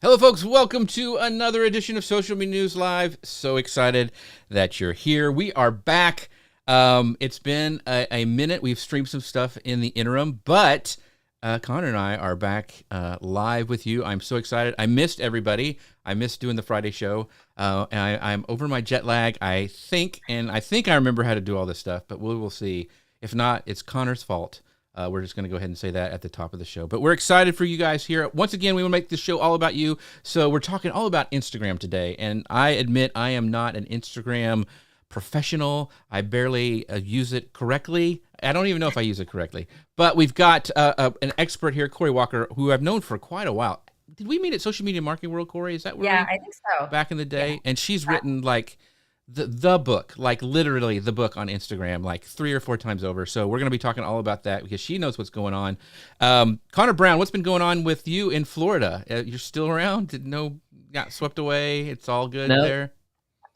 Hello, folks. Welcome to another edition of Social Media News Live. So excited that you're here. We are back. It's been a minute. We've streamed some stuff in the interim, but Connor and I are back live with you. I'm so excited. I missed everybody. I missed doing the Friday show, and I'm over my jet lag, I think I remember how to do all this stuff, but we will see. If not, it's Connor's fault. We're just going to go ahead and say that at the top of the show. But we're excited for you guys here. Once again, we want to make this show all about you. So we're talking all about Instagram today. And I admit I am not an Instagram professional. I barely use it correctly. I don't even know if I use it correctly. But we've got an expert here, Corey Walker, who I've known for quite a while. Did we meet at Social Media Marketing World, Corey? Is that where I think so. back in the day? Yeah. And she's written like the book, like literally the book on Instagram, like 3 or 4 times over. So we're going to be talking all about that because she knows what's going on. Connor Brown, what's been going on with you in Florida? You're still around? Got swept away? It's all good there?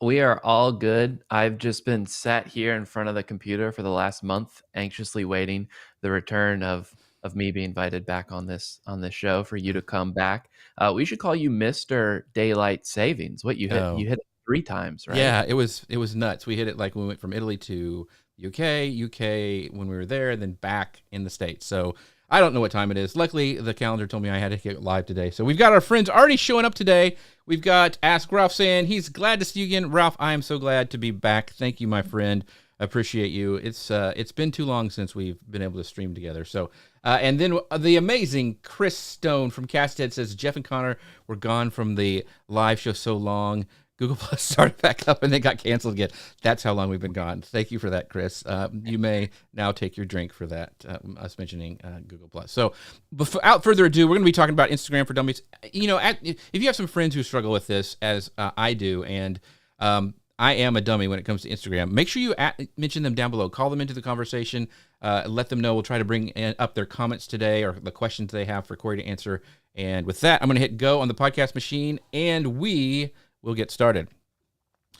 We are all good. I've just been sat here in front of the computer for the last month, anxiously waiting the return of me being invited back on this show for you to come back. We should call you Mr. Daylight Savings. What you hit it 3 times, right? Yeah, it was nuts. We hit it like when we went from Italy to UK when we were there, and then back in the States. So I don't know what time it is. Luckily, the calendar told me I had to get live today. So we've got our friends already showing up today. We've got Ask Ralph saying he's glad to see you again. Ralph, I am so glad to be back. Thank you, my friend. I appreciate you. It's been too long since we've been able to stream together. So and then the amazing Chris Stone from Casthead says Jeff and Connor were gone from the live show so long. Google Plus started back up and then got canceled again. That's how long we've been gone. Thank you for that, Chris. You may now take your drink for that, us mentioning Google Plus. So without further ado, we're going to be talking about Instagram for Dummies. You know, if you have some friends who struggle with this, as I do, and I am a dummy when it comes to Instagram, make sure you mention them down below. Call them into the conversation. Let them know. We'll try to bring up their comments today or the questions they have for Corey to answer. And with that, I'm going to hit go on the podcast machine, and we'll get started.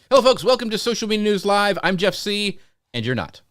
Hello, folks. Welcome to Social Media News Live. I'm Jeff C., and you're not.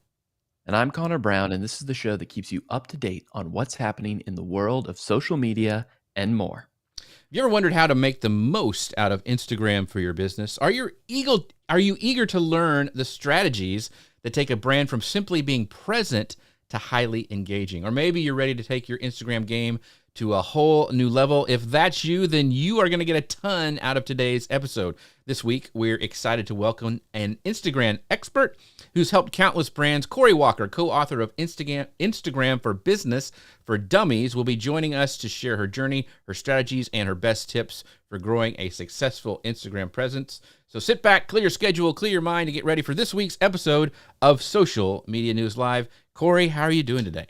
And I'm Connor Brown, and this is the show that keeps you up to date on what's happening in the world of social media and more. Have you ever wondered how to make the most out of Instagram for your business? Are you eager to learn the strategies that take a brand from simply being present to highly engaging? Or maybe you're ready to take your Instagram game to a whole new level. If that's you, then you are going to get a ton out of today's episode. This week, we're excited to welcome an Instagram expert who's helped countless brands. Corey Walker, co-author of Instagram for Business for Dummies, will be joining us to share her journey, her strategies, and her best tips for growing a successful Instagram presence. So sit back, clear your schedule, clear your mind, and get ready for this week's episode of Social Media News Live. Corey, how are you doing today?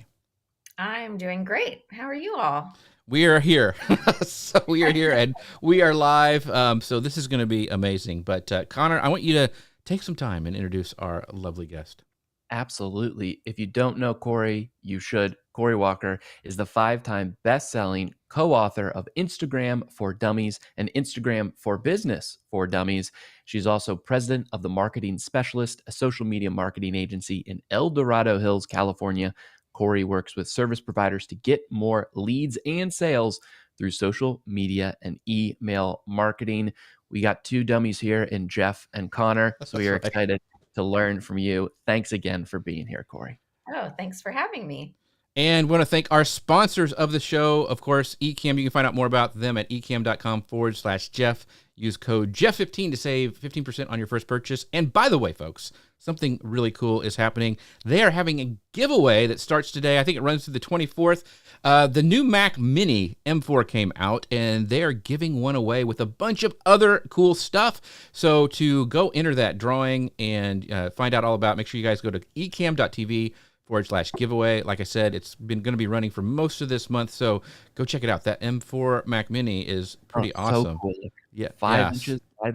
I'm doing great. How are you all? We are here. So we are here and we are live. So this is going to be amazing. But Connor, I want you to take some time and introduce our lovely guest. Absolutely. If you don't know Corey, you should. Corey Walker is the 5-time best-selling co-author of Instagram for Dummies and Instagram for Business for Dummies. She's also president of the Marketing Specialist, a social media marketing agency in El Dorado Hills, California. Corey works with service providers to get more leads and sales through social media and email marketing. We got 2 dummies here in Jeff and Connor, so we are excited to learn from you. Thanks again for being here, Corey. Oh, thanks for having me. And want to thank our sponsors of the show, of course, Ecamm. You can find out more about them at ecamm.com/Jeff. Use code Jeff15 to save 15% on your first purchase. And by the way, folks, something really cool is happening. They are having a giveaway that starts today. I think it runs through the 24th. The new Mac Mini M4 came out, and they are giving one away with a bunch of other cool stuff. So to go enter that drawing and find out all about it, make sure you guys go to ecamm.tv/giveaway. Like I said, it's been going to be running for most of this month, so go check it out. That M4 Mac Mini is pretty awesome. So cool. Yeah, 5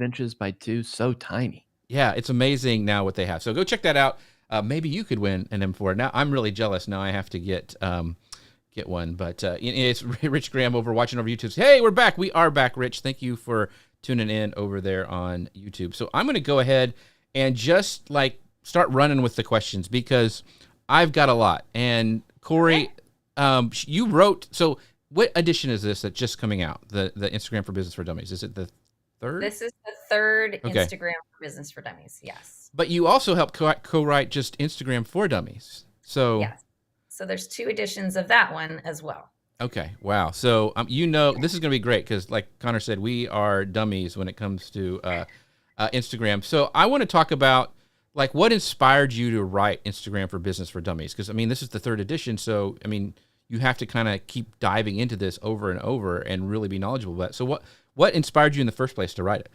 inches by 2, so tiny. Yeah, it's amazing now what they have. So go check that out. Maybe you could win an M4. Now I'm really jealous. Now I have to get one. But it's Rich Graham watching over YouTube. Hey, we're back. We are back, Rich. Thank you for tuning in over there on YouTube. So I'm going to go ahead and just start running with the questions because I've got a lot. And Corey, you wrote, so what edition is this that's just coming out? The Instagram for Business for Dummies. Is it the third? This is the third Okay. Instagram for Business for Dummies. Yes. But you also help co-write just Instagram for Dummies. So Yes. So there's 2 editions of that one as well. okay, wow. So this is going to be great because, like Connor said, we are dummies when it comes to Instagram. So I want to talk about like what inspired you to write Instagram for Business for Dummies, because this is the 3rd edition. So you have to kind of keep diving into this over and over and really be knowledgeable about it. So what inspired you in the first place to write it?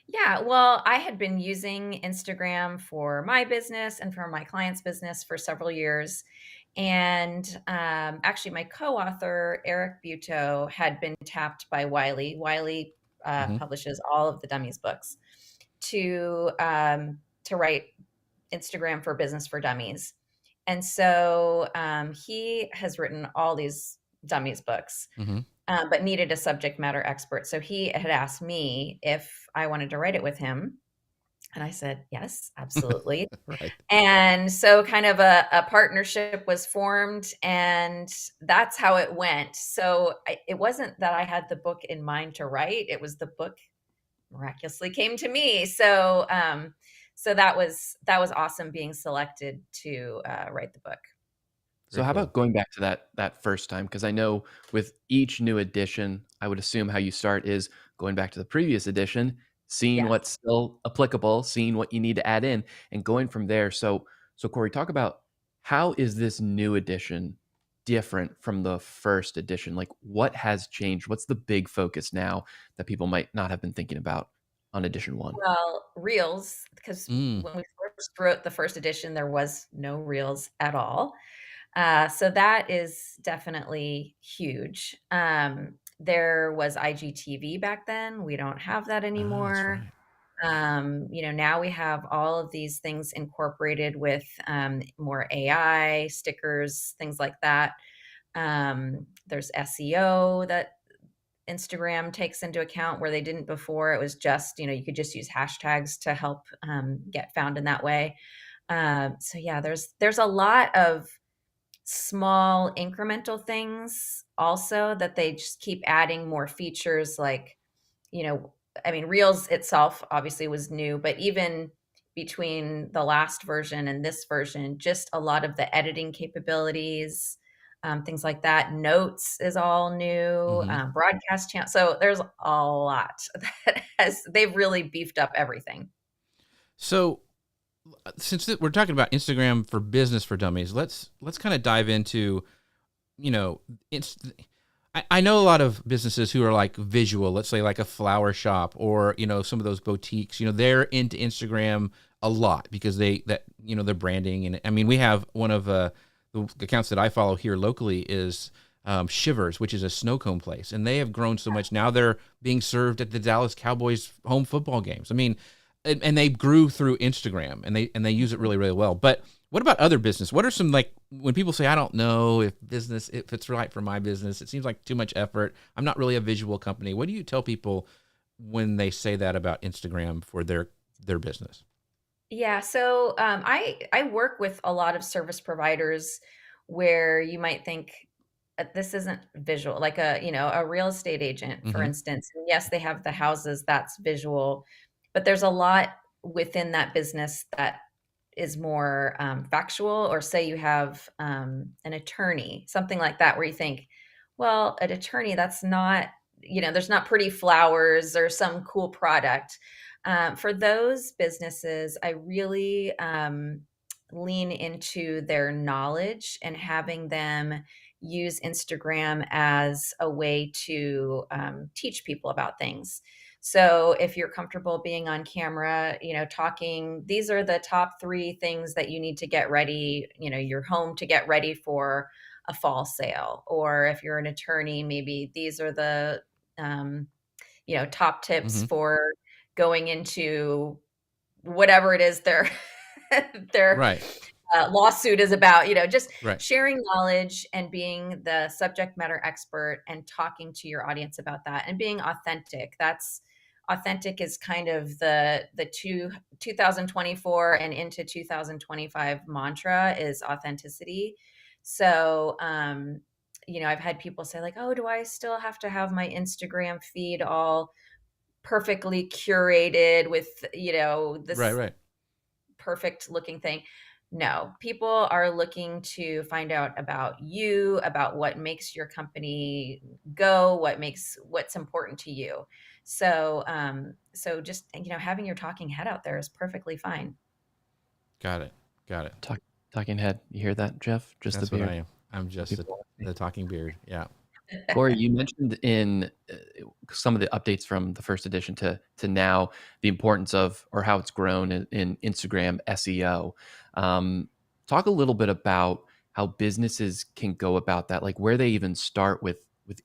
Yeah, well, I had been using Instagram for my business and for my client's business for several years. And actually, my co-author, Eric Buteau, had been tapped by Wiley. Wiley Mm-hmm. publishes all of the Dummies books to write Instagram for Business for Dummies. And so he has written all these Dummies books, Mm-hmm. but needed a subject matter expert. So he had asked me if I wanted to write it with him. And I said, yes, absolutely. Right. And so kind of a partnership was formed, and that's how it went. So it wasn't that I had the book in mind to write. It was the book miraculously came to me. So so that was awesome being selected to write the book. So how about going back to that first time? Because I know with each new edition, I would assume how you start is going back to the previous edition, seeing Yeah. what's still applicable, seeing what you need to add in, and going from there. So Corey, talk about how is this new edition different from the first edition? Like what has changed? What's the big focus now that people might not have been thinking about on edition 1? Well, reels, because when we first wrote the first edition, there was no reels at all. So that is definitely huge. There was IGTV back then. We don't have that anymore. Now we have all of these things incorporated with more AI, stickers, things like that. There's SEO that Instagram takes into account where they didn't before. It was just, you could just use hashtags to help get found in that way. So yeah, there's a lot of small incremental things also that they just keep adding more features like, Reels itself obviously was new, but even between the last version and this version, just a lot of the editing capabilities, things like that. Notes is all new, Mm-hmm. broadcast channel. So there's a lot they've really beefed up everything. So since we're talking about Instagram for Business for Dummies, let's kind of dive into, I know a lot of businesses who are like visual, let's say like a flower shop or, some of those boutiques, they're into Instagram a lot because their branding. And we have one of the accounts that I follow here locally is Shivers, which is a snow cone place. And they have grown so much. Now they're being served at the Dallas Cowboys home football games. And they grew through Instagram and they use it really, really well. But what about other business? What are some, like, when people say, I don't know if it's right for my business, it seems like too much effort, I'm not really a visual company. What do you tell people when they say that about Instagram for their business? Yeah, so I work with a lot of service providers where you might think this isn't visual, like a real estate agent, for Mm-hmm. instance. And yes, they have the houses, that's visual, but there's a lot within that business that is more factual. Or say you have an attorney, something like that, where you think, well, an attorney, that's not, there's not pretty flowers or some cool product. For those businesses, I really lean into their knowledge and having them use Instagram as a way to teach people about things. So if you're comfortable being on camera, talking, these are the top 3 things that you need to get ready, your home to get ready for a fall sale. Or if you're an attorney, maybe these are the, top tips Mm-hmm. for going into whatever it is their Right. lawsuit is about, just Right. sharing knowledge and being the subject matter expert and talking to your audience about that and being authentic. Authentic is kind of the 2024 and into 2025 mantra is authenticity. So I've had people say like, oh, do I still have to have my Instagram feed all perfectly curated with, Right, this right. perfect looking thing? No, people are looking to find out about you, about what makes your company go, what's important to you. So just, having your talking head out there is perfectly fine. Got it. Got it. Talking head. You hear that, Jeff? Just the That's what I beard. am. I'm just People want me. the talking beard. Yeah. Corey, you mentioned in some of the updates from the first edition to now the importance of or how it's grown in Instagram SEO. Talk a little bit about how businesses can go about that, like where they even start with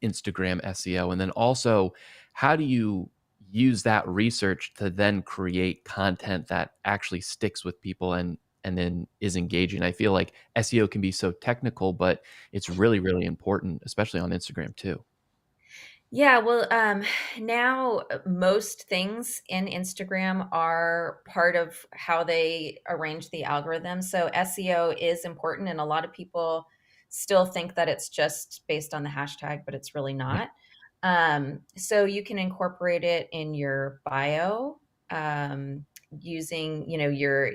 Instagram SEO, and then also how do you use that research to then create content that actually sticks with people and then is engaging. I feel like SEO can be so technical, but it's really, really important, especially on Instagram too. Yeah, well, now most things in Instagram are part of how they arrange the algorithm. So SEO is important, and a lot of people still think that it's just based on the hashtag, but it's really Yeah. not. So you can incorporate it in your bio, using,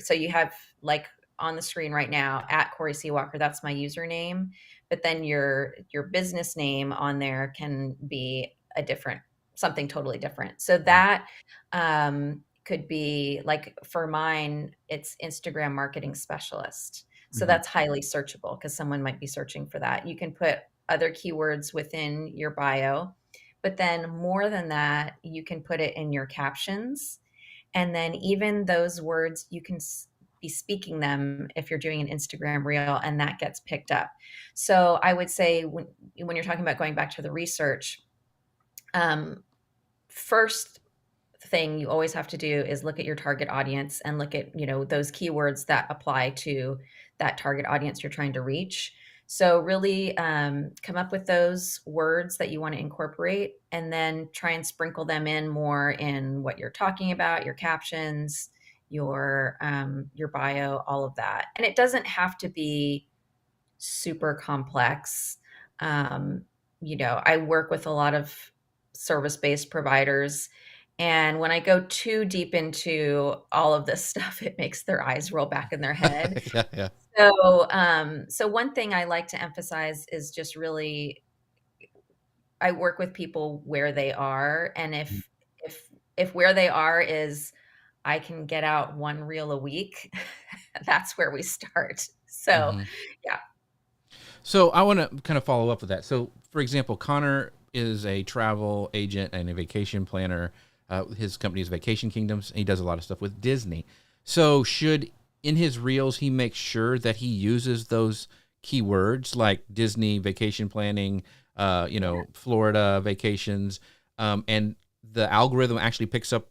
so you have like on the screen right now at Corey C. Walker, that's my username. But then your business name on there can be something totally different. So Mhm. that could be like for mine, it's Instagram marketing specialist. So Mhm. that's highly searchable because someone might be searching for that. You can put other keywords within your bio, but then more than that, you can put it in your captions. And then even those words, you can be speaking them if you're doing an Instagram reel, and that gets picked up. So I would say when you're talking about going back to the research, um, first thing you always have to do is look at your target audience and look at, those keywords that apply to that target audience you're trying to reach. So really come up with those words that you want to incorporate, and then try and sprinkle them in more in what you're talking about, your captions, your bio, all of that. And it doesn't have to be super complex. Um, I work with a lot of service-based providers, and when I go too deep into all of this stuff, it makes their eyes roll back in their head. Yeah, yeah. So one thing I like to emphasize is just really, I work with people where they are, and Mhm. if where they are is I can get out one reel a week, that's where we start. So, Hmm. yeah. So I want to kind of follow up with that. So, for example, Connor is a travel agent and a vacation planner. His company is Vacation Kingdoms, and he does a lot of stuff with Disney. So, should in his reels he make sure that he uses those keywords like Disney vacation planning, Florida vacations, and the algorithm actually picks up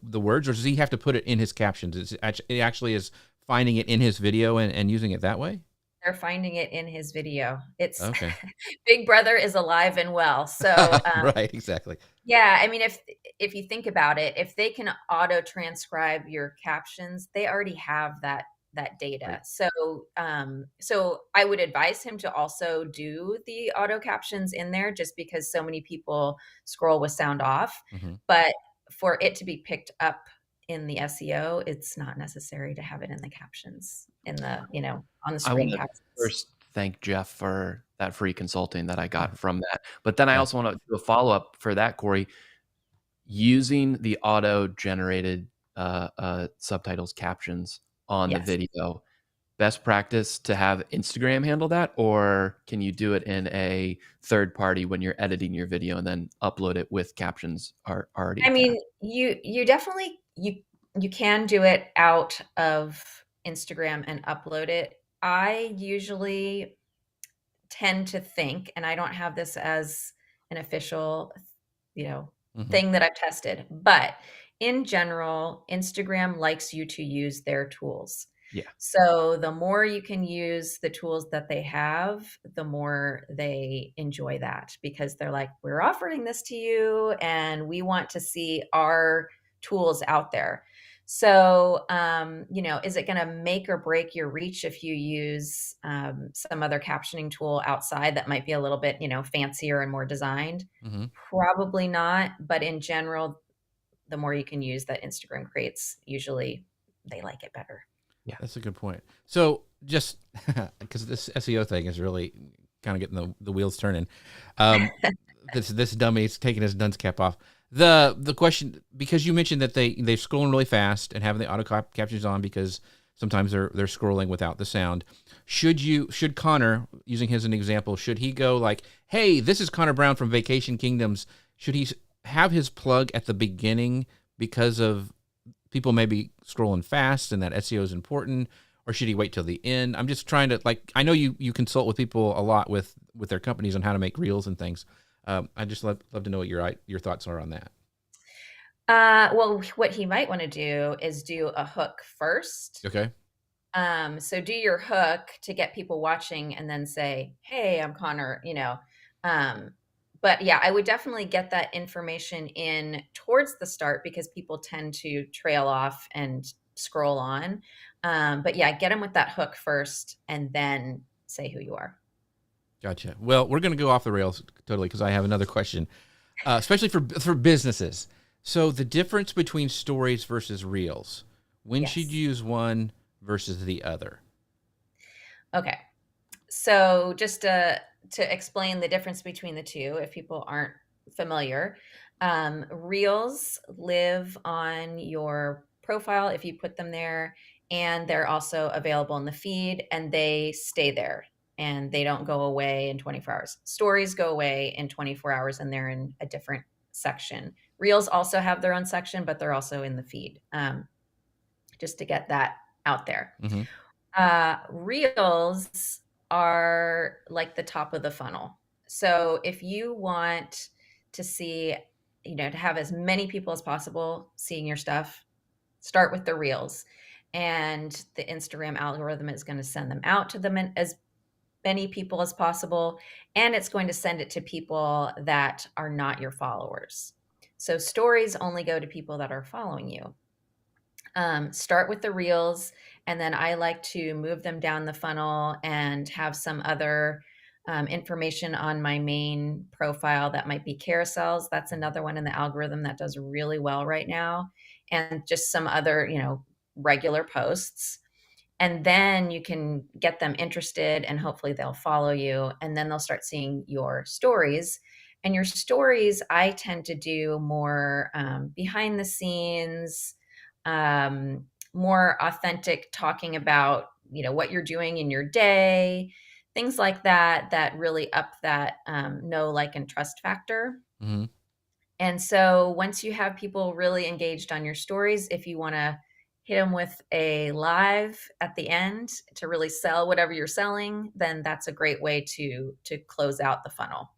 the words, or does he have to put it in his captions? It actually is finding it in his video and using it that way? They're finding it in his video. It's Okay. Big Brother is alive and well. So, Right, exactly. yeah, I mean, if you think about it, if they can auto transcribe your captions, they already have that data. Great. So I would advise him to also do the auto captions in there, just because so many people scroll with sound off. Hmm. But for it to be picked up in the SEO, it's not necessary to have it in the captions, on the I want screen to captions. first thank Jeff for that free consulting that I got from that. But then I Yeah. also want to do a follow up for that, Corey, using the auto generated subtitles captions on the Yes. video. Best practice to have Instagram handle that, or can you do it in a third party when you're editing your video and then upload it with captions are already I mean, attached? you definitely you can do it out of Instagram and upload it. I usually tend to think, and I don't have this as an official, you know, Hmm. thing that I've tested, but in general, Instagram likes you to use their tools. Yeah. So the more you can use the tools that they have, the more they enjoy that, because they're like, we're offering this to you and we want to see our tools out there. So, is it going to make or break your reach if you use some other captioning tool outside that might be a little bit, fancier and more designed? Hmm. Probably not. But in general, the more you can use that Instagram creates, usually they like it better. Yeah. That's a good point. So just because this SEO thing is really kind of getting the wheels turning. Um, this dummy's taking his dunce cap off. The question, because you mentioned that they're scrolling really fast and having the captions on because sometimes they're scrolling without the sound. Should Connor, using his as an example, should he go like, hey, this is Connor Brown from Vacation Kingdoms? Should he have his plug at the beginning because of people may be scrolling fast and that SEO is important, or should he wait till the end? I'm just trying to, like, I know you consult with people a lot with their companies on how to make reels and things. I just love to know what your thoughts are on that. Well, what he might want to do is do a hook first. Okay. So do your hook to get people watching and then say, hey, I'm Connor, but yeah, I would definitely get that information in towards the start because people tend to trail off and scroll on. But yeah, get them with that hook first and then say who you are. Gotcha. Well, we're going to go off the rails totally because I have another question, especially for businesses. So the difference between stories versus reels, when Yes. should you use one versus the other? Okay. So just to explain the difference between the two, if people aren't familiar, reels live on your profile if you put them there, and they're also available in the feed, and they stay there and they don't go away in 24 hours. Stories go away in 24 hours and they're in a different section. Reels also have their own section, but they're also in the feed. Just to get that out there. Mm-hmm. Reels are like the top of the funnel. So if you want to see, to have as many people as possible seeing your stuff, start with the reels. And the Instagram algorithm is going to send them out to them as many people as possible. And it's going to send it to people that are not your followers. So stories only go to people that are following you. Start with the reels, and then I like to move them down the funnel and have some other information on my main profile that might be carousels. That's another one in the algorithm that does really well right now, and just some other, regular posts. And then you can get them interested and hopefully they'll follow you. And then they'll start seeing your stories. And your stories, I tend to do more behind the scenes, more authentic, talking about what you're doing in your day, things like that, that really up that know, like, and trust factor. Mm-hmm. And so once you have people really engaged on your stories, if you want to hit them with a live at the end to really sell whatever you're selling, then that's a great way to close out the funnel.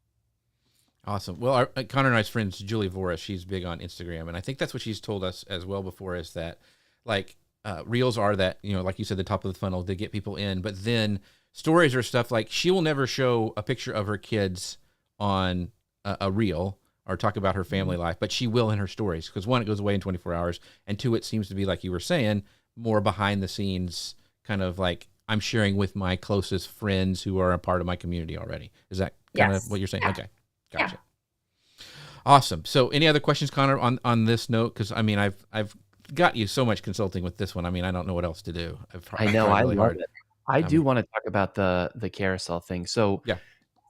Awesome. Well, Connor and I's friends, Julie Voris, she's big on Instagram, and I think that's what she's told us as well before is that, like, reels are that, like you said, the top of the funnel to get people in, but then stories are stuff like she will never show a picture of her kids on a reel or talk about her family life, but she will in her stories because one, it goes away in 24 hours, and two, it seems to be, like you were saying, more behind the scenes, kind of like I'm sharing with my closest friends who are a part of my community already. Is that kind of what you're saying? Yeah. Okay. Gotcha. Yeah. Awesome. So any other questions, Connor, on this note? Because I mean, I've got you so much consulting with this one. I mean, I don't know what else to do. I know. I really love hard. it. I do want to talk about the carousel thing. So Yeah.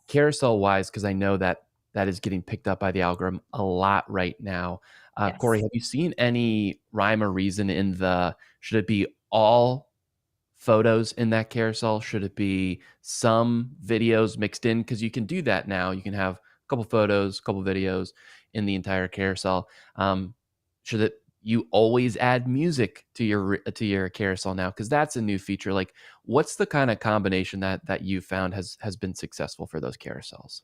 carousel wise, because I know that is getting picked up by the algorithm a lot right now. Yes. Corey, have you seen any rhyme or reason in should it be all photos in that carousel? Should it be some videos mixed in? Because you can do that now. You can have a couple photos, a couple videos in the entire carousel. Should it you always add music to your carousel now? Because that's a new feature. Like, what's the kind of combination that you found has been successful for those carousels?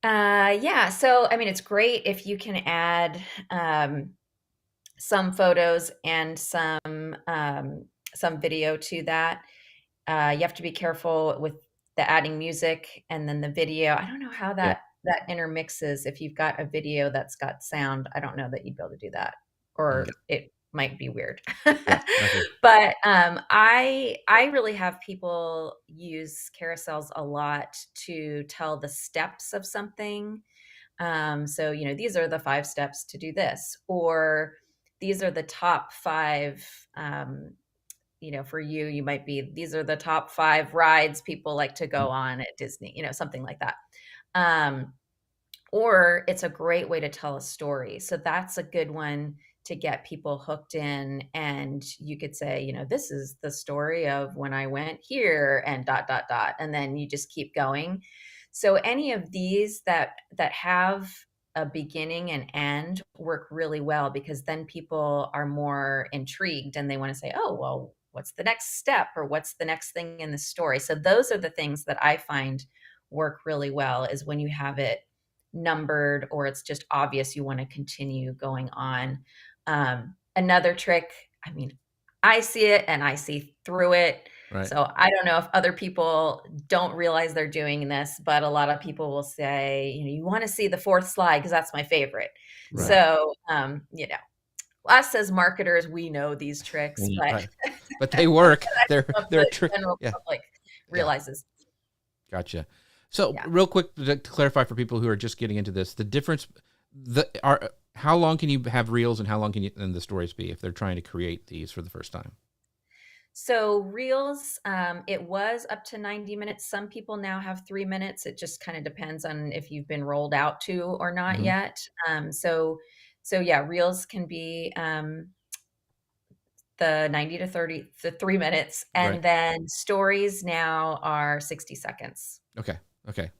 Yeah. So, I mean, it's great if you can add some photos and some video to that. You have to be careful with the adding music and then the video. I don't know how Yeah. that intermixes. If you've got a video that's got sound, I don't know that you'd be able to do that, or Okay. it might be weird. Yeah, gotcha. But I really have people use carousels a lot to tell the steps of something. So, these are the 5 steps to do this, or these are the top 5, for you, you might be, these are the top 5 rides people like to go on at Disney, something like that. Um, or it's a great way to tell a story. So that's a good one to get people hooked in. And you could say, this is the story of when I went here and dot, dot, dot. And then you just keep going. So any of these that have a beginning and end work really well, because then people are more intrigued and they want to say, oh, well, what's the next step, or what's the next thing in the story? So those are the things that I find work really well, is when you have it numbered, or it's just obvious you want to continue going on. Another trick, I mean, I see it and I see through it. Right. So I don't know if other people don't realize they're doing this, but a lot of people will say, you want to see the 4th slide because that's my favorite. Right. So, us as marketers, we know these tricks, but Right. But they work. They're the trick. general public realizes. Gotcha. So Yeah. real quick to clarify for people who are just getting into this, the difference, how long can you have reels and how long can the stories be if they're trying to create these for the first time? So reels, it was up to 90 minutes. Some people now have 3 minutes. It just kind of depends on if you've been rolled out to or not Mhm. yet. So yeah, reels can be the 90 to 30, the 3 minutes, and Right. then stories now are 60 seconds. Okay.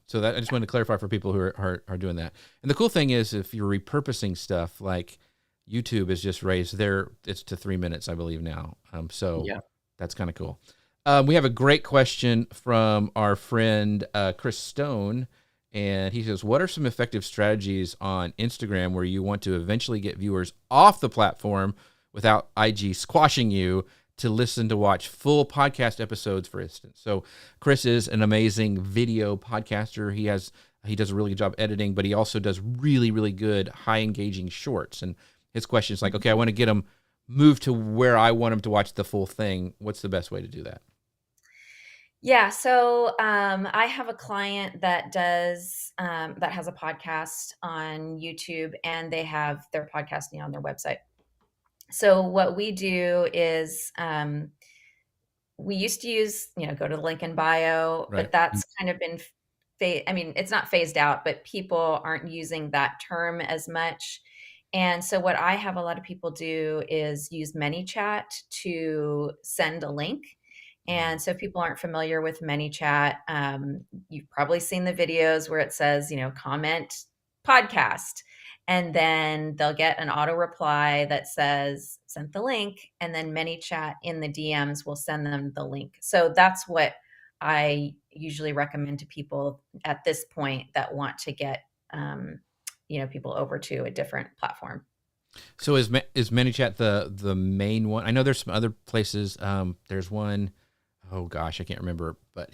So that I just wanted to clarify for people who are doing that. And the cool thing is, if you're repurposing stuff, like YouTube has just raised it's to 3 minutes, I believe now. So Yeah. that's kind of cool. We have a great question from our friend Chris Stone, and he says, "What are some effective strategies on Instagram where you want to eventually get viewers off the platform without IG squashing you to watch full podcast episodes, for instance?" So Chris is an amazing video podcaster. He does a really good job editing, but he also does really, really good, high engaging shorts. And his question is like, okay, I want to get them moved to where I want them to watch the full thing. What's the best way to do that? Yeah, so I have a client that does that has a podcast on YouTube, and they have their podcasting on their website. So what we do is we used to use, go to the link in bio, Right. but that's kind of been, I mean, it's not phased out, but people aren't using that term as much. And so what I have a lot of people do is use ManyChat to send a link. And so if people aren't familiar with ManyChat, you've probably seen the videos where it says, comment podcast. And then they'll get an auto reply that says, sent the link. And then ManyChat in the DMs will send them the link. So that's what I usually recommend to people at this point that want to get, people over to a different platform. So is ManyChat the main one? I know there's some other places. There's one, oh gosh, I can't remember, but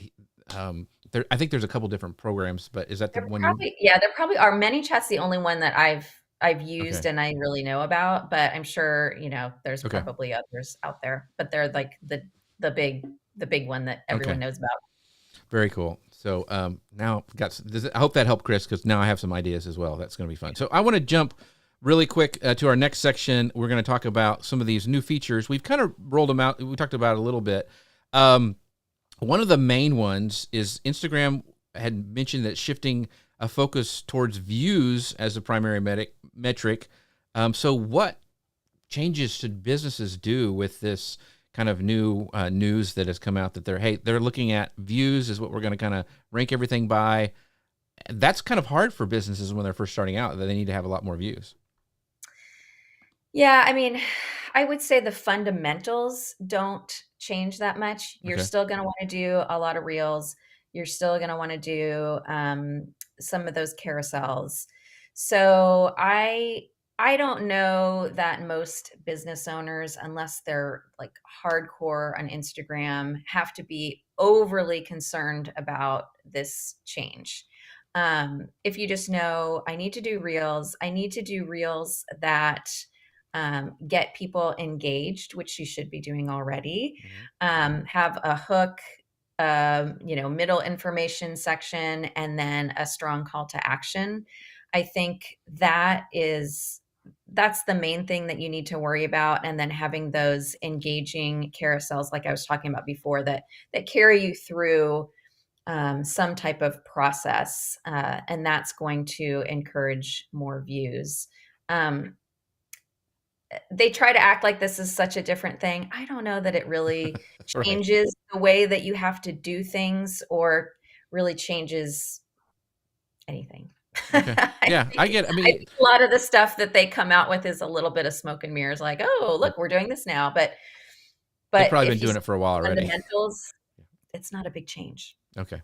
I think there's a couple different programs, but is that the one there probably are. ManyChat's the only one that I've used Okay. and I really know about, but I'm sure, there's Okay. probably others out there, but they're like the big one that everyone knows about. Very cool. So now I hope that helped, Chris, because now I have some ideas as well. That's going to be fun. So I want to jump really quick to our next section. We're going to talk about some of these new features. We've kind of rolled them out. We talked about it a little bit. One of the main ones is Instagram had mentioned that shifting a focus towards views as a primary metric. So what changes should businesses do with this kind of new news that has come out that they're looking at views is what we're going to kind of rank everything by? That's kind of hard for businesses when they're first starting out, that they need to have a lot more views. Yeah, I mean, I would say the fundamentals don't change that much. You're Okay. still going to want to do a lot of reels. You're still going to want to do some of those carousels. So I don't know that most business owners, unless they're like hardcore on Instagram, have to be overly concerned about this change. If you just know, I need to do reels that get people engaged, which you should be doing already. Mhm. Have a hook, middle information section, and then a strong call to action. I think that's the main thing that you need to worry about. And then having those engaging carousels, like I was talking about before, that carry you through some type of process, and that's going to encourage more views. Um, they try to act like this is such a different thing. I don't know that it really Right. changes the way that you have to do things or really changes anything. Okay. I Yeah, I think get. I I mean, think a lot of the stuff that they come out with is a little bit of smoke and mirrors, like, "Oh, right. look, we're doing this now." They've But probably been if you doing see it for a while the already. fundamentals, it's not a big change. Okay.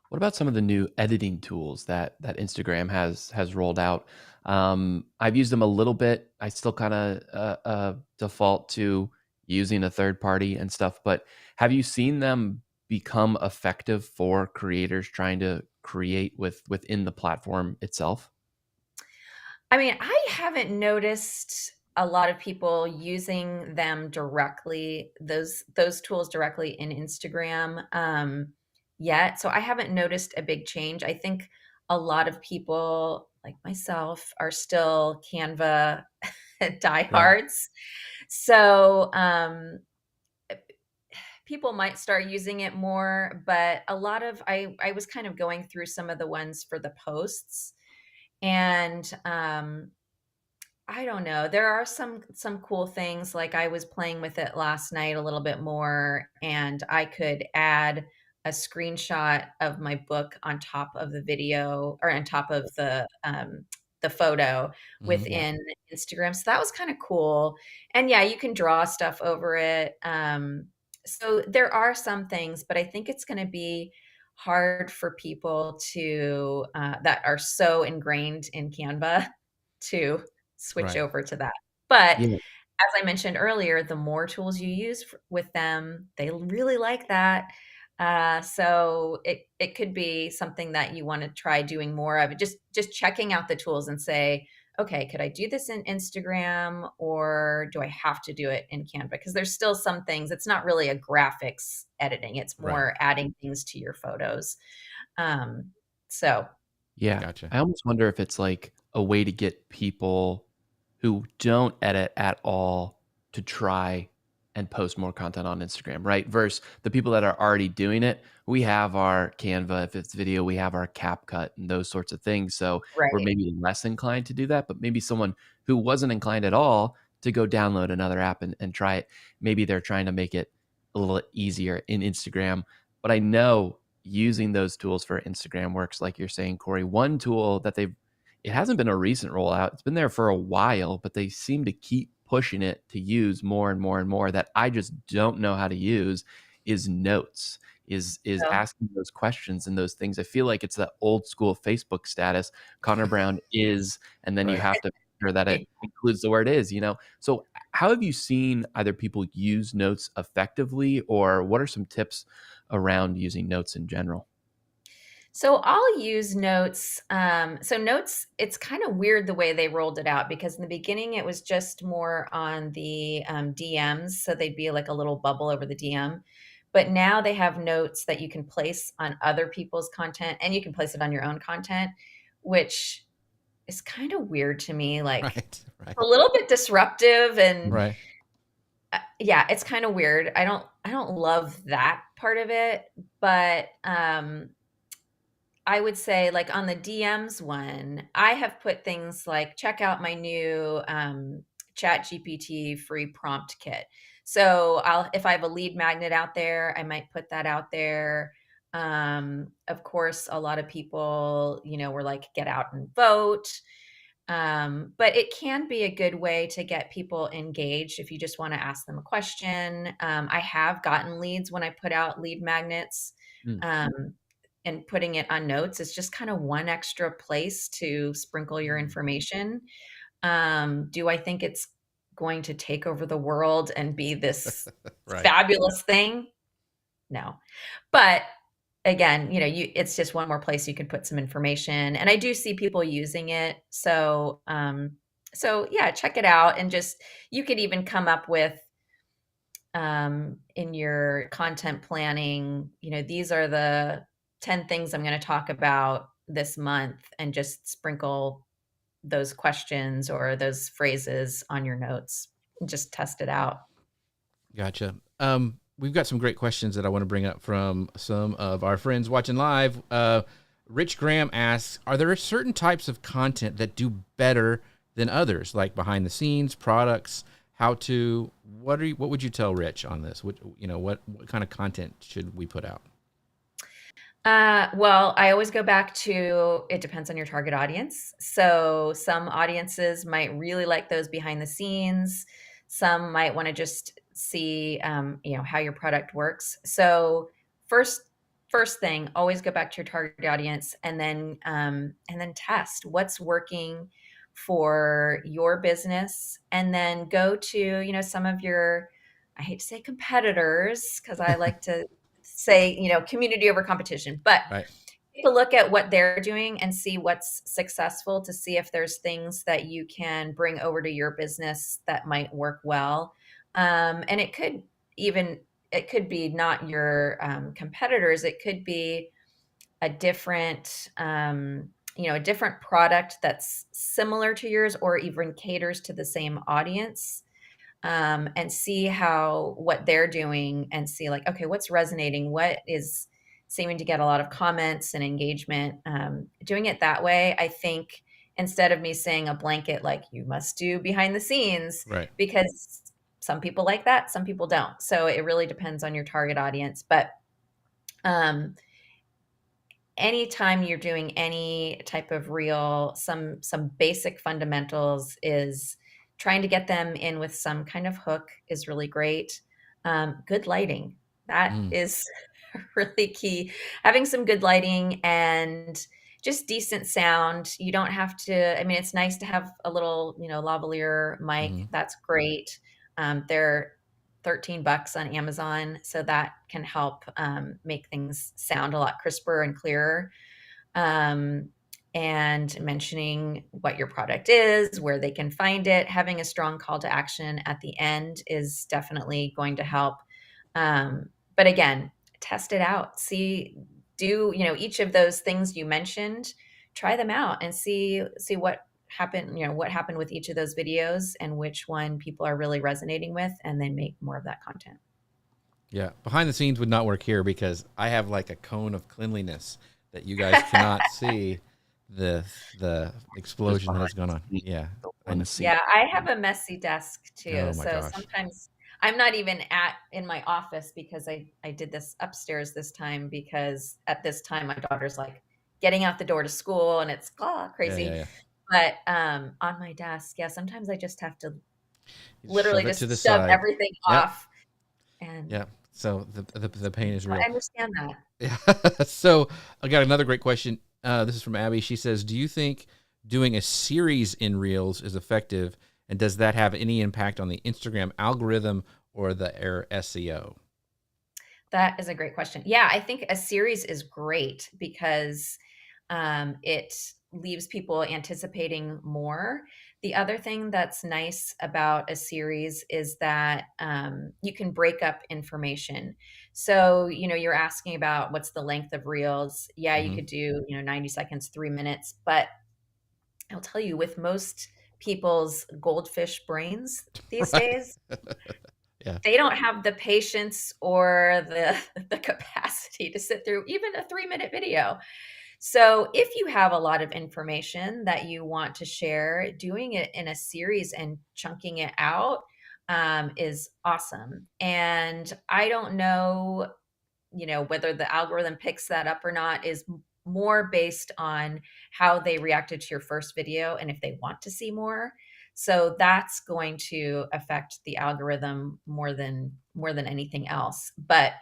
What about some of the new editing tools that Instagram has rolled out? I've used them a little bit. I still kind of default to using a third party and stuff. But have you seen them become effective for creators trying to create within the platform itself? I mean, I haven't noticed a lot of people using them directly, those tools directly in Instagram, yet. So I haven't noticed a big change. I think a lot of people, like myself, are still Canva Right. diehards. So, people might start using it more, but a lot of I was kind of going through some of the ones for the posts, and I don't know. There are some cool things, like, I was playing with it last night a little bit more, and I could add a screenshot of my book on top of the video or on top of the photo Hmm. within Instagram, so that was kinda cool, and, yeah, you can draw stuff over it, so there are some things, but I think it's gonna be hard for people that are so ingrained in Canva to switch Right. over to that. But Yeah. as I mentioned earlier, the more tools you use with them, they really like that. So it could be something that you want to try doing more of. Just checking out the tools and say, okay, could I do this in Instagram or do I have to do it in Canva? Because there's still some things. It's not really a graphics editing. It's Right. more adding things to your photos. Um, so Yeah. Gotcha. I almost wonder if it's like a way to get people who don't edit at all to try and post more content on Instagram, right? Versus the people that are already doing it. We have our Canva, if it's video, we have our CapCut and those sorts of things. So we're right, maybe less inclined to do that, but maybe someone who wasn't inclined at all to go download another app and try it. Maybe they're trying to make it a little easier in Instagram. But I know using those tools for Instagram works, like you're saying, Corey. One tool that it hasn't been a recent rollout. It's been there for a while, but they seem to keep pushing it to use more and more and more that I just don't know how to use is notes. Is so asking those questions and those things. I feel like it's that old school Facebook status. Connor Brown is, and then you Right. have to make sure that it includes the word is. So how have you seen either people use notes effectively, or what are some tips around using notes in general? So I'll use notes. So notes, it's kind of weird the way they rolled it out because in the beginning it was just more on the DMs, so they'd be like a little bubble over the DM. But now they have notes that you can place on other people's content, and you can place it on your own content, which is kind of weird to me. Like Right. Right. a little bit disruptive, and Right. yeah, it's kind of weird. I don't love that part of it, but I would say, like, on the DMs one, I have put things like, "Check out my new, ChatGPT free prompt kit." So, if I have a lead magnet out there, I might put that out there. Of course, a lot of people, were like, "Get out and vote." But it can be a good way to get people engaged if you just wanna ask them a question. I have gotten leads when I put out lead magnets, Mm. um, and putting it on notes is just kinda one extra place to sprinkle your Mm. information. Do I think it's going to take over the world and be this Right. fabulous thing? No. But again, it's just one more place you can put some information, and I do see people using it. So, So yeah, check it out, and just you could even come up with in your content planning, these are the 10 things I'm going to talk about this month, and just sprinkle those questions or those phrases on your notes and just test it out. Gotcha. We've got some great questions that I want to bring up from some of our friends watching live. Rich Graham asks, are there certain types of content that do better than others, like behind the scenes, products, how to, what would you tell Rich on this? What kind of content should we put out? Well, I always go back to it depends on your target audience. So some audiences might really like those behind the scenes. Some might want to just see, how your product works. So first, first thing, always go back to your target audience, and then test what's working for your business, and then go to, some of your, I hate to say competitors, because I like to say, community over competition, but Right. take a look at what they're doing and see what's successful, to see if there's things that you can bring over to your business that might work well. And it could be not your competitors. It could be a different, a different product that's similar to yours, or even caters to the same audience, and see what they're doing, and see, like, okay, what's resonating, what is seeming to get a lot of comments and engagement. Doing it that way, I think, instead of me saying a blanket like you must do behind the scenes, Right. because some people like that, some people don't. So it really depends on your target audience. But um, anytime you're doing any type of reel, some basic fundamentals is trying to get them in with some kind of hook is really great. Good lighting, that Mm. is really key. Having some good lighting and just decent sound. You don't have to. I mean, it's nice to have a little, lavalier mic. Mm-hmm. That's great. They're $13 on Amazon, so that can help make things sound a lot crisper and clearer. Um, and mentioning what your product is, where they can find it, having a strong call to action at the end is definitely going to help. But again, test it out. Do each of those things you mentioned, try them out and see what happened with each of those videos, and which one people are really resonating with, and then make more of that content. Yeah. Behind the scenes would not work here because I have like a cone of cleanliness that you guys cannot see the explosion that has gone on. Yeah. Yeah, I have a messy desk too. Oh my So gosh. sometimes I'm not even in my office, because I did this upstairs this time, because at this time my daughter's like getting out the door to school, and it's Yeah, crazy. yeah, yeah. But on my desk, yeah, sometimes I just have to You literally shove it to the just shove side. everything Yep. off. And Yep. So the pain is I real. understand that. Yeah. So I got another great question. This is from Abby. She says, "Do you think doing a series in Reels is effective, and does that have any impact on the Instagram algorithm or their SEO?" That is a great question. Yeah, I think a series is great, because it leaves people anticipating more. The other thing that's nice about a series is that you can break up information. So, you're asking about what's the length of reels. Yeah, you Mm-hmm. could do, 90 seconds, 3 minutes. But I'll tell you, with most people's goldfish brains these Right. days, Yeah. they don't have the patience or the capacity to sit through even a 3-minute video. So if you have a lot of information that you want to share, doing it in a series and chunking it out is awesome. And I don't know, whether the algorithm picks that up or not, is more based on how they reacted to your first video and if they want to see more. So that's going to affect the algorithm more than anything else. But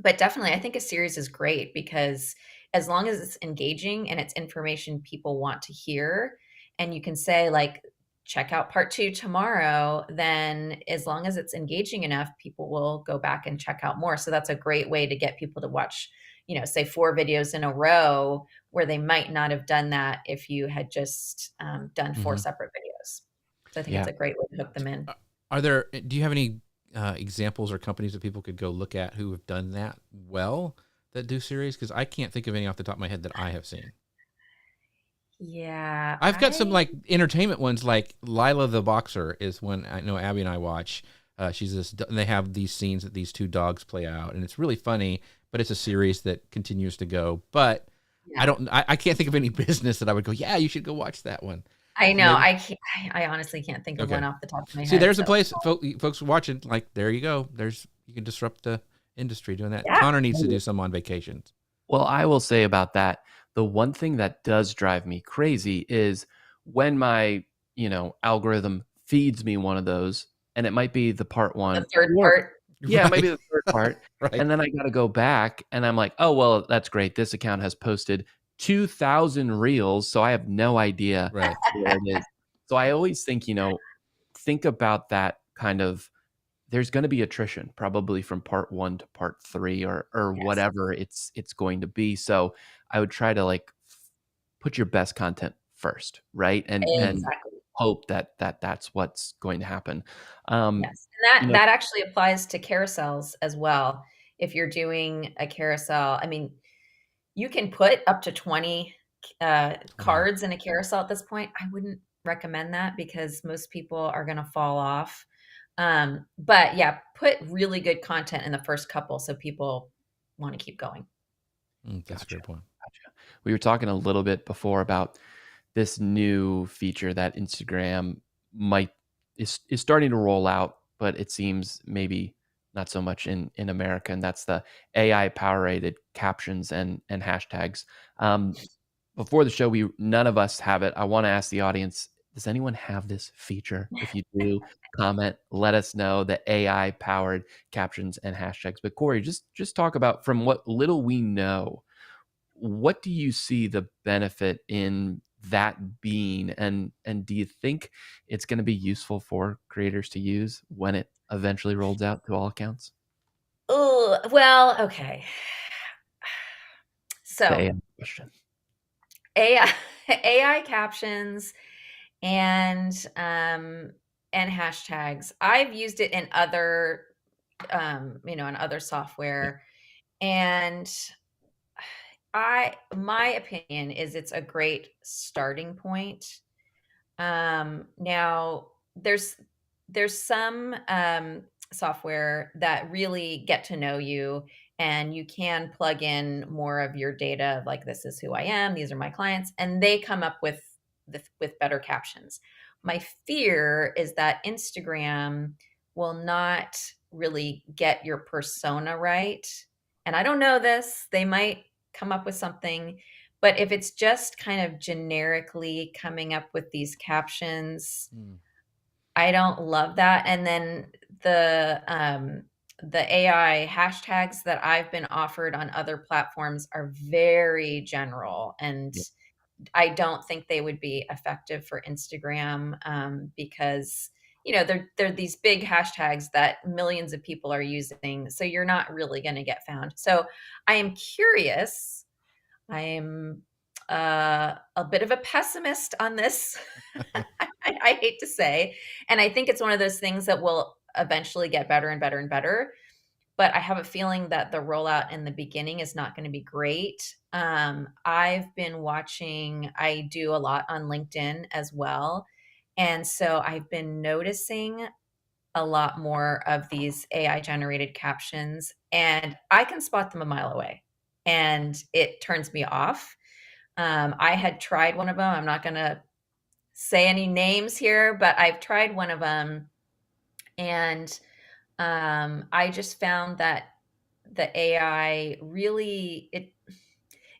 definitely, I think a series is great, because as long as it's engaging and it's information people want to hear, and you can say, like, check out part 2 tomorrow, then as long as it's engaging enough, people will go back and check out more. So that's a great way to get people to watch, say 4 videos in a row, where they might not have done that if you had just done 4 Mm-hmm. separate videos. So I think it's a great way to hook them in. Do you have any examples or companies that people could go look at who have done that well, that do series? Because I can't think of any off the top of my head that I have seen. Yeah, I've got some like entertainment ones, like Lila the Boxer is one I know Abby and I watch. She's this, and they have these scenes that these two dogs play out, and it's really funny. But it's a series that continues to go. But yeah. I can't think of any business that I would go, yeah, you should go watch that one. I So know. maybe- I honestly can't think of Okay. one off the top of my See, head. there's a So place, folks watching. Like, there you go. You can disrupt the industry doing that. yeah. Connor needs to do some on vacations. Well, I will say about that, the one thing that does drive me crazy is when my, algorithm feeds me one of those, and it might be the part one. The third part. Yeah, maybe the third part. Right. And then I got to go back and I'm like, oh, well, that's great. This account has posted 2,000 reels. So I have no idea Right. where it is. So I always think, think about that kind of, there's going to be attrition probably from part 1 to part 3 or Yes. whatever it's going to be. So I would try to like put your best content first, right? And hope that's what's going to happen. Yes. And that actually applies to carousels as well. If you're doing a carousel, I mean, you can put up to 20 cards in a carousel at this point. I wouldn't recommend that because most people are going to fall off. But yeah, put really good content in the first couple so people want to keep going. That's a great point. Gotcha. We were talking a little bit before about this new feature that Instagram is starting to roll out, but it seems maybe not so much in America, and that's the AI power-rated captions and hashtags. Before the show, none of us have it. I want to ask the audience, does anyone have this feature? If you do, comment, let us know, the AI powered captions and hashtags. But Corey, just talk about, from what little we know, what do you see the benefit in that being, and do you think it's going to be useful for creators to use when it eventually rolls out to all accounts? Oh, well, okay. So The AI question. AI captions and hashtags. I've used it in other in other software, and my opinion is it's a great starting point. Now there's some software that really get to know you, and you can plug in more of your data of like, this is who I am, these are my clients, and they come up with better captions. My fear is that Instagram will not really get your persona right. And I don't know this, they might come up with something, but if it's just kind of generically coming up with these captions, I don't love that. And then the AI hashtags that I've been offered on other platforms are very general, and I don't think they would be effective for Instagram, because they're these big hashtags that millions of people are using, so you're not really going to get found. So I am curious. I am a bit of a pessimist on this. I hate to say, and I think it's one of those things that will eventually get better and better and better. But I have a feeling that the rollout in the beginning is not going to be great. I've been watching, I do a lot on LinkedIn as well. And so I've been noticing a lot more of these AI generated captions, and I can spot them a mile away, and it turns me off. I had tried one of them. I'm not going to say any names here, but I've tried one of them, and I just found that the AI really it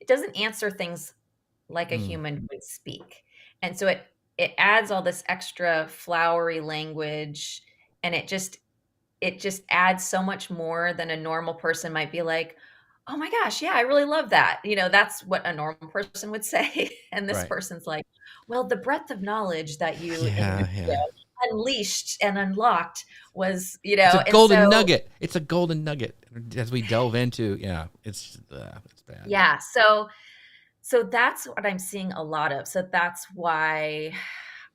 doesn't answer things like a human would speak, and so it adds all this extra flowery language, and it just adds so much more than a normal person might be like, oh my gosh, yeah, I really love that. That's what a normal person would say. And this person's like, well, the breadth of knowledge that you unleashed and unlocked was, it's a golden nugget. It's a golden nugget as we delve into. Yeah, it's bad. Yeah. So that's what I'm seeing a lot of. So that's why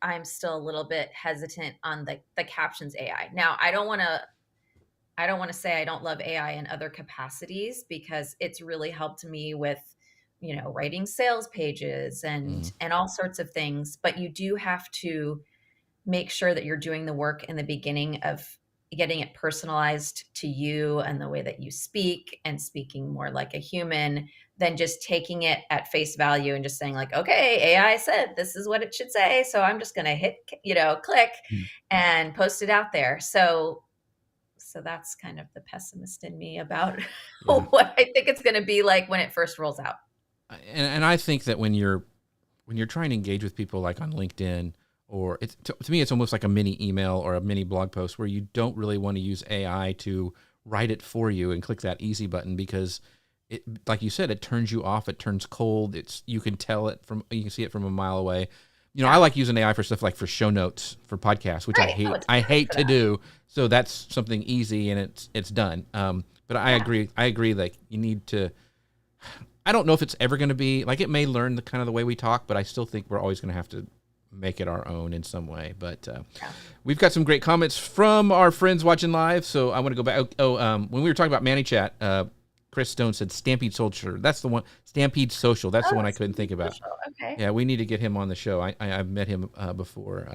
I'm still a little bit hesitant on the captions AI. Now, I don't want to say I don't love AI in other capacities, because it's really helped me with, writing sales pages and all sorts of things. But you do have to make sure that you're doing the work in the beginning of getting it personalized to you and the way that you speak, and speaking more like a human than just taking it at face value and just saying like, okay, AI said this is what it should say, so I'm just going to hit, click and post it out there. So that's kind of the pessimist in me about what I think it's going to be like when it first rolls out. And I think that when you're trying to engage with people like on LinkedIn, or to me, it's almost like a mini email or a mini blog post where you don't really want to use AI to write it for you and click that easy button, because it, like you said, it turns you off. It turns cold. You can see it from a mile away. I like using AI for stuff like for show notes for podcasts, which I hate to do. So that's something easy and it's done. But I agree. Like you need to. I don't know if it's ever going to be like, it may learn the way we talk, but I still think we're always going to have to make it our own in some way. But we've got some great comments from our friends watching live. So I want to go back. When we were talking about ManyChat, Chris Stone said Stampede Social. That's the one. Stampede Social. That's the one I couldn't think about. Okay. Yeah, we need to get him on the show. I've met him before.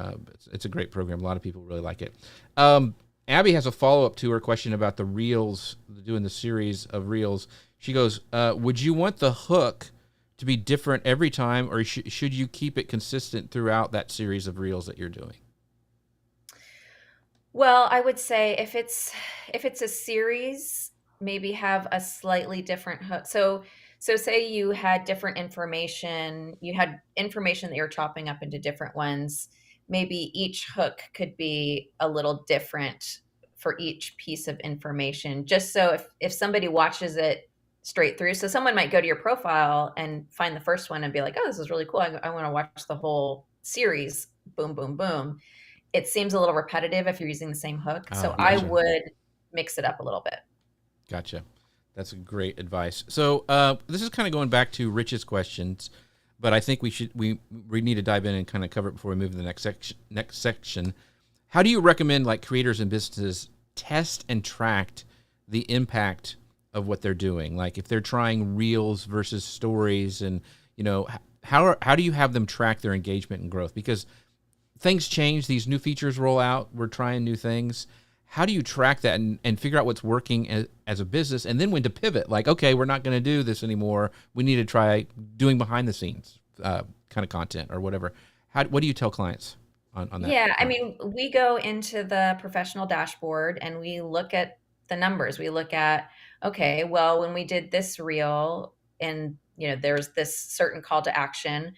It's a great program. A lot of people really like it. Abby has a follow-up to her question about the reels, doing the series of reels. She goes, would you want the hook to be different every time, or should you keep it consistent throughout that series of reels that you're doing? Well, I would say if it's a series, maybe have a slightly different hook. So say you had different information, that you're chopping up into different ones. Maybe each hook could be a little different for each piece of information, just so if somebody watches it straight through. So someone might go to your profile and find the first one and be like, oh, this is really cool. I want to watch the whole series. Boom, boom, boom. It seems a little repetitive if you're using the same hook. So gotcha. I would mix it up a little bit. Gotcha. That's great advice. So this is kind of going back to Rich's questions, but I think we need to dive in and kind of cover it before we move to the next section. How do you recommend like creators and businesses test and track the impact of what they're doing? Like if they're trying reels versus stories, and how do you have them track their engagement and growth? Because things change, these new features roll out, we're trying new things. How do you track that and figure out what's working as a business, and then when to pivot? Like, okay, we're not going to do this anymore. We need to try doing behind the scenes kind of content or whatever. What do you tell clients on that? Yeah, I mean, we go into the professional dashboard and we look at the numbers. We look at, okay, well, when we did this reel and there's this certain call to action,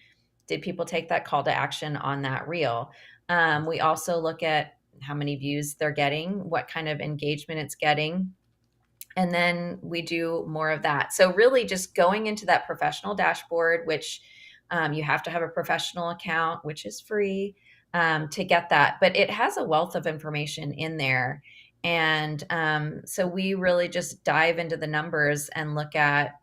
did people take that call to action on that reel? We also look at how many views they're getting, what kind of engagement it's getting. And then we do more of that. So really just going into that professional dashboard, which you have to have a professional account, which is free to get that. But it has a wealth of information in there. And so we really just dive into the numbers and look at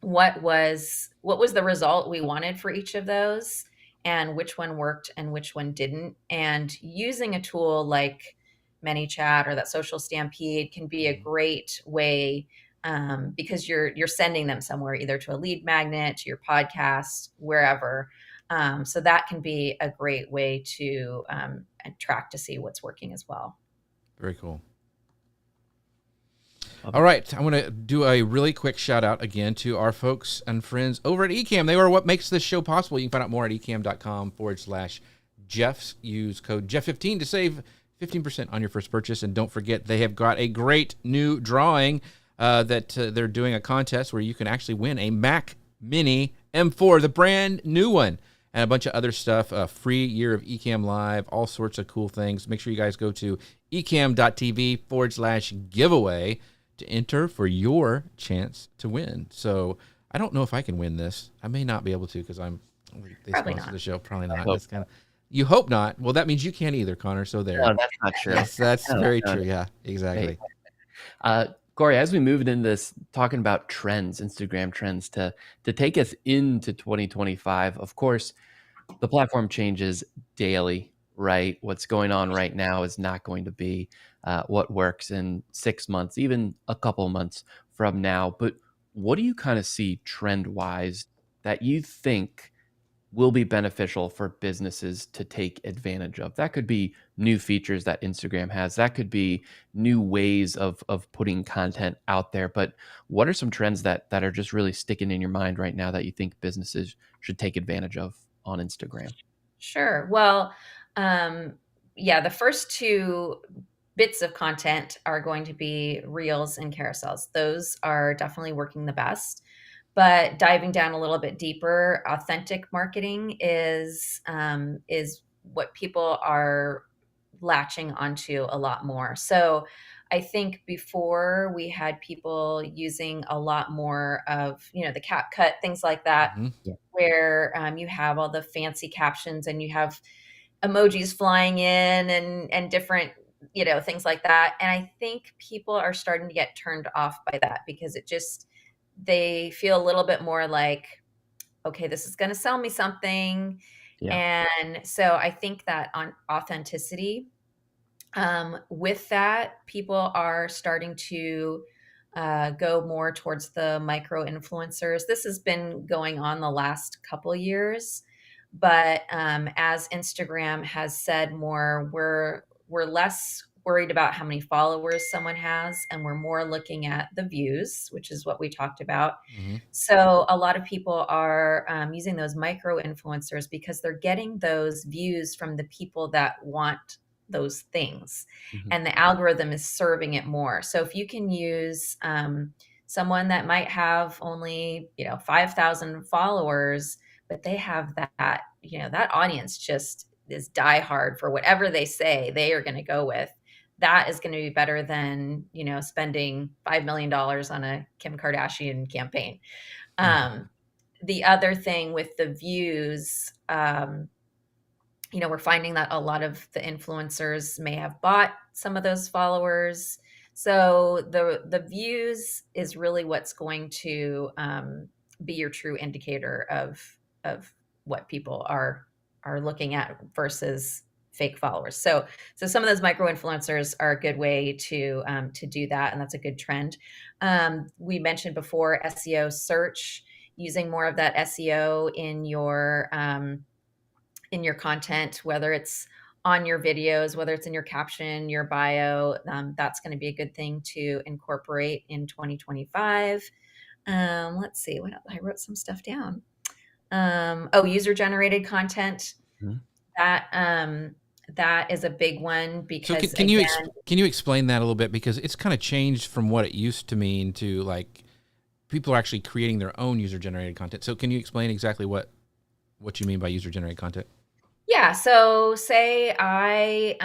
what was the result we wanted for each of those, and which one worked and which one didn't. And using a tool like ManyChat or that Social Stampede can be a great way, because you're sending them somewhere, either to a lead magnet, to your podcast, wherever. So that can be a great way to track to see what's working as well. Very cool. All right, I want to do a really quick shout out again to our folks and friends over at Ecamm. They are what makes this show possible. You can find out more at ecamm.com/Jeffs. Use code Jeff15 to save 15% on your first purchase. And don't forget, they have got a great new drawing that they're doing a contest where you can actually win a Mac Mini M4, the brand new one, and a bunch of other stuff. A free year of Ecamm Live, all sorts of cool things. Make sure you guys go to ecamm.tv/giveaway to enter for your chance to win. So I don't know if I can win this. I may not be able to because they sponsor the show. Probably not. That's kind of, you hope not. Well, that means you can't either, Connor. So there. No, that's not true. That's very true. Yeah, exactly. Corey, as we moved into this, talking about trends, Instagram trends, to take us into 2025, of course, the platform changes daily, right? What's going on right now is not going to be what works in 6 months, even a couple months from now. But what do you kind of see trend wise that you think will be beneficial for businesses to take advantage of? That could be new features that Instagram has. That could be new ways of putting content out there. But what are some trends that are just really sticking in your mind right now that you think businesses should take advantage of on Instagram? Sure. Well, um, yeah, the first two bits of content are going to be reels and carousels. Those are definitely working the best. But diving down a little bit deeper, authentic marketing is what people are latching onto a lot more. So I think before we had people using a lot more of, the CapCut, things like that, Mhm. where you have all the fancy captions and you have emojis flying in and different things like that. And I think people are starting to get turned off by that because they feel a little bit more like, okay, this is going to sell me something. Yeah. And so I think that on authenticity, with that, people are starting to go more towards the micro influencers. This has been going on the last couple years, but as Instagram has said more, we're less worried about how many followers someone has, and we're more looking at the views, which is what we talked about. Mhm. So a lot of people are using those micro influencers because they're getting those views from the people that want those things, Mhm. and the algorithm is serving it more. So if you can use someone that might have only 5,000 followers, but they have that audience just is diehard for whatever they say they are going to go with. That is going to be better than spending $5 million on a Kim Kardashian campaign. Mhm. The other thing with the views, we're finding that a lot of the influencers may have bought some of those followers. So the views is really what's going to be your true indicator of what people are looking at versus fake followers. So some of those micro influencers are a good way to do that, and that's a good trend. We mentioned before SEO search, using more of that SEO in your content, whether it's on your videos, whether it's in your caption, your bio. That's going to be a good thing to incorporate in 2025. Let's see what else. I wrote some stuff down. User generated content. Mhm. That is a big one So because again, can you explain that a little bit, because it's kind of changed from what it used to mean to, like, people are actually creating their own user generated content. So can you explain exactly what you mean by user generated content? yeah. So say I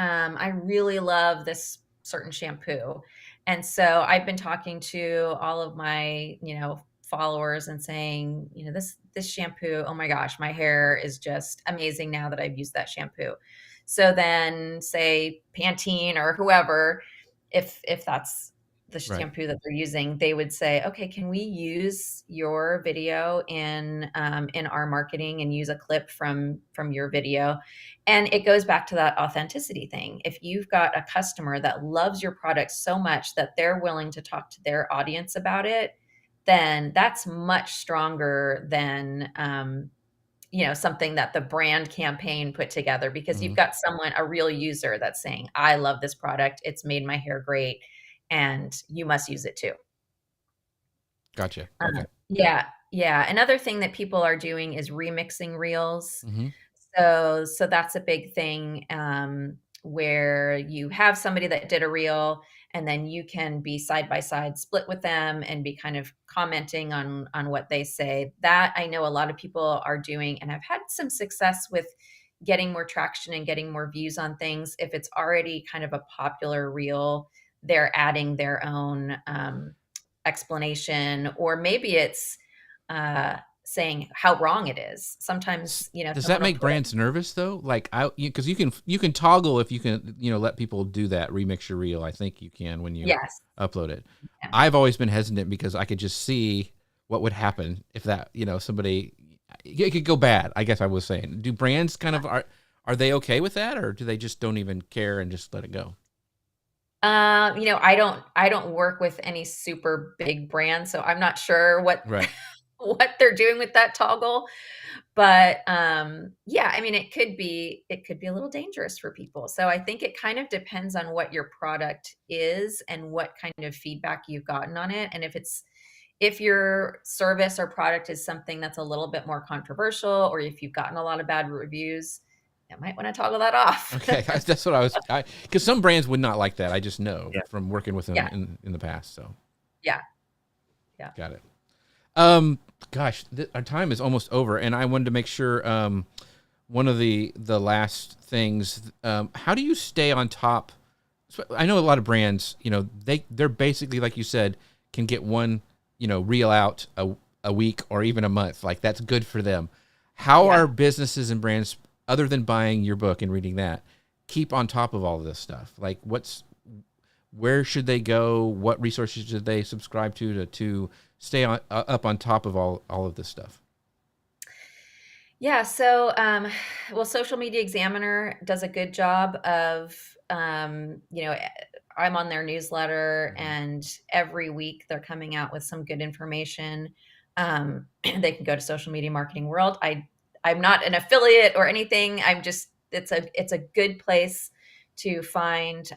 really love this certain shampoo, and so I've been talking to all of my followers and saying this shampoo. Oh my gosh, my hair is just amazing now that I've used that shampoo. So then say Pantene or whoever, if that's the Right. shampoo that they're using, they would say, okay, can we use your video in our marketing and use a clip from your video? And it goes back to that authenticity thing. If you've got a customer that loves your product so much that they're willing to talk to their audience about it, then that's much stronger than something that the brand campaign put together, because you've Mhm. got a real user that's saying, I love this product. It's made my hair great and you must use it too. Gotcha. Uh, Okay. yeah, yeah. Another thing that people are doing is remixing reels. Mhm. So that's a big thing, where you have somebody that did a reel, and then you can be side by side split with them and be kind of commenting on what they say. That I know a lot of people are doing and have had some success with getting more traction and getting more views on things. If it's already kind of a popular reel, they're adding their own explanation, or maybe it's saying how wrong it is. Sometimes, Does that someone will make put it. brands nervous though? Like, because you can toggle if you can, let people do that, remix your reel. I think you can when you Yes. upload it. Yeah. I've always been hesitant because I could just see what would happen if that, somebody, it could go bad. I guess I was saying, do brands kind of Are they okay with that, or do they just don't even care and just let it go? I don't work with any super big brands, so I'm not sure what Right. what they're doing with that toggle. But yeah, I mean, it could be a little dangerous for people. So I think it kind of depends on what your product is and what kind of feedback you've gotten on it. And if your service or product is something that's a little bit more controversial, or if you've gotten a lot of bad reviews, you might want to toggle that off. Okay, that's what because some brands would not like that. I just know Yeah. from working with them Yeah. in the past. So Yeah. got it. Gosh, our time is almost over, and I wanted to make sure. One of the last things. How do you stay on top? I know a lot of brands. They're basically, like you said, can get one reel out a week or even a month. Like that's good for them. How Yeah. are businesses and brands, other than buying your book and reading that, keep on top of all of this stuff? Like where should they go? What resources should they subscribe to stay up on top of all of this stuff? Yeah. So, well, Social Media Examiner does a good job of, I'm on their newsletter, Mhm. and every week they're coming out with some good information. They can go to Social Media Marketing World. I'm not an affiliate or anything. It's a good place to find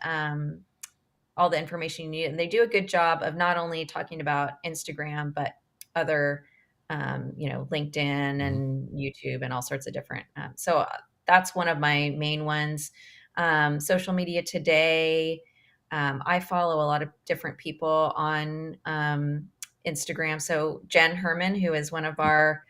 all the information you need. And they do a good job of not only talking about Instagram, but other, LinkedIn Mhm. and YouTube and all sorts of different. So that's one of my main ones. Social Media Today. I follow a lot of different people on Instagram. So Jen Herman, who is one of our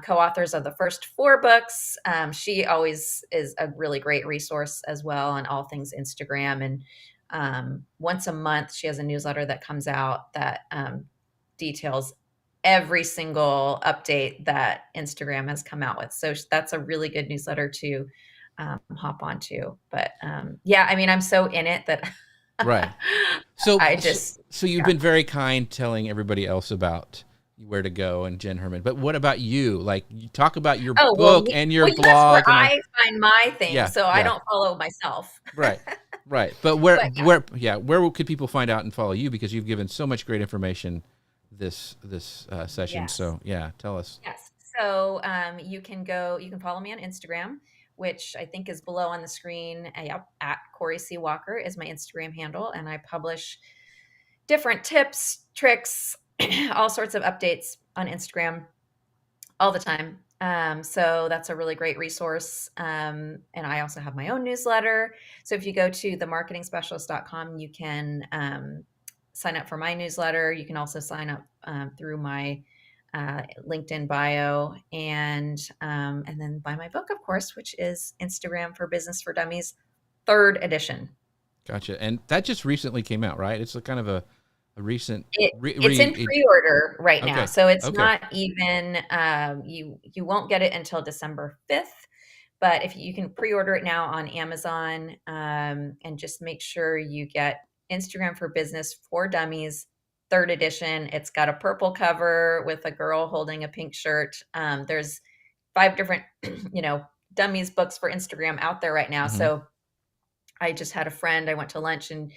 co-authors of the first 4 books, she always is a really great resource as well on all things Instagram. And once a month, she has a newsletter that comes out that details every single update that Instagram has come out with. So that's a really good newsletter to hop onto. But yeah, I mean, I'm so in it that Right. So, I so, just, so you've yeah. been very kind telling everybody else about where to go and Jen Herman. But what about you? Like, you talk about your Oh, well, book and your that's where blog and I find my thing. yeah, So I yeah, don't follow myself. right, right. But But yeah. where could people find out and follow you? Because you've given so much great information this session. Yes. So yeah, tell us. Yes. So you can follow me on Instagram, which I think is below on the screen. Yep, at Corey C. Walker is my Instagram handle. And I publish different tips, tricks, all sorts of updates on Instagram all the time. So that's a really great resource. And I also have my own newsletter. So if you go to themarketingspecialist.com, you can sign up for my newsletter. You can also sign up through my LinkedIn bio, and then buy my book, of course, which is Instagram for Business for Dummies, 3rd edition. Gotcha. And that just recently came out, right? It's a kind of a recent It's in pre-order right now, Okay. so it's Okay. not even you won't get it until December 5th. But if you can pre-order it now on Amazon, and just make sure you get Instagram for Business for Dummies, 3rd edition. It's got a purple cover with a girl holding a pink shirt. There's 5 different, dummies books for Instagram out there right now. Hmm. So I just had a friend. I went to lunch, and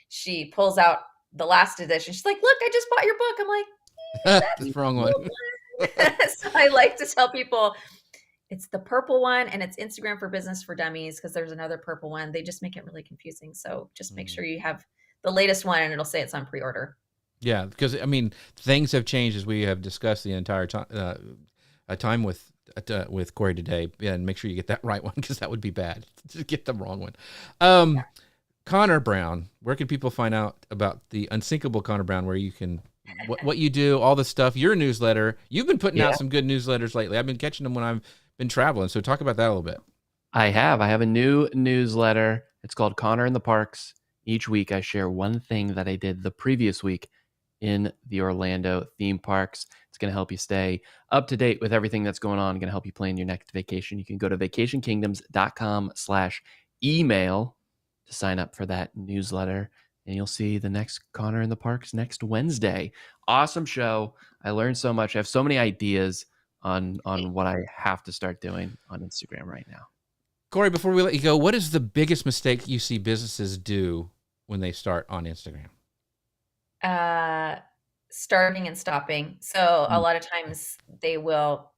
she pulls out the last edition. She's like, "Look, I just bought your book." I'm like, That's "That's the wrong the one. one." So I like to tell people it's the purple one, and it's Instagram for Business for Dummies, because there's another purple one. They just make it really confusing. So just make Mm. sure you have the latest one, and it'll say it's on pre-order. Yeah, because I mean, things have changed as we have discussed the entire time with Corey today. Yeah, and make sure you get that right one, because that would be bad to get the wrong one. Yeah. Connor Brown, where can people find out about the Unsinkable Connor Brown? Where you can what you do, all the stuff, your newsletter. You've been putting Yeah. out some good newsletters lately. I've been catching them when I've been traveling. So talk about that a little bit. I have a new newsletter. It's called Connor in the Parks. Each week I share one thing that I did the previous week in the Orlando theme parks. It's going to help you stay up to date with everything that's going on. Going to help you plan your next vacation. You can go to vacationkingdoms.com/email to sign up for that newsletter, and you'll see the next Connor in the Parks next Wednesday. Awesome show. I learned so much. I have so many ideas on what I have to start doing on Instagram right now. Corey, before we let you go, what is the biggest mistake you see businesses do when they start on Instagram? Starting and stopping. So a Mm. lot of times they'll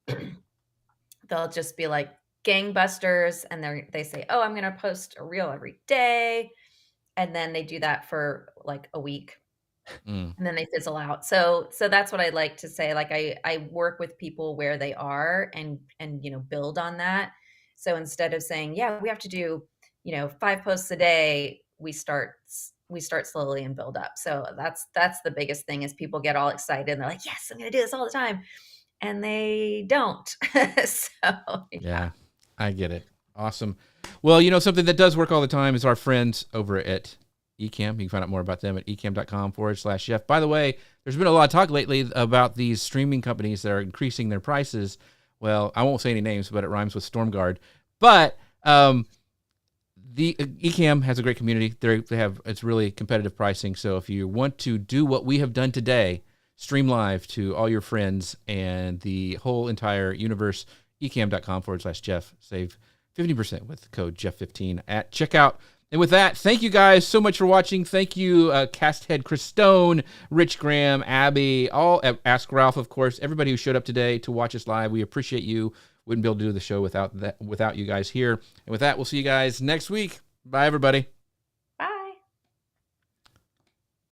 just be like gangbusters, and they say, "Oh, I'm going to post a reel every day." And then they do that for like a week, Mm. and then they fizzle out. So that's what I like to say. Like I work with people where they are, and build on that. So instead of saying, "Yeah, we have to do, 5 posts a day," we start slowly and build up. So that's the biggest thing is people get all excited and they're like, "Yes, I'm going to do this all the time." And they don't. So, yeah. Yeah, I get it. Awesome. Well, something that does work all the time is our friends over at Ecamm. You can find out more about them at ecamm.com/Jeff. By the way, there's been a lot of talk lately about these streaming companies that are increasing their prices. Well, I won't say any names, but it rhymes with Stormguard. But the Ecamm has a great community. It's really competitive pricing. So if you want to do what we have done today, stream live to all your friends and the whole entire universe, ecamm.com/Jeff. Save 50% with the code Jeff15 at checkout. And with that, thank you guys so much for watching. Thank you, cast head Chris Stone, Rich Graham, Abby, all Ask Ralph, of course, everybody who showed up today to watch us live. We appreciate you. Wouldn't be able to do the show without you guys here. And with that, we'll see you guys next week. Bye, everybody.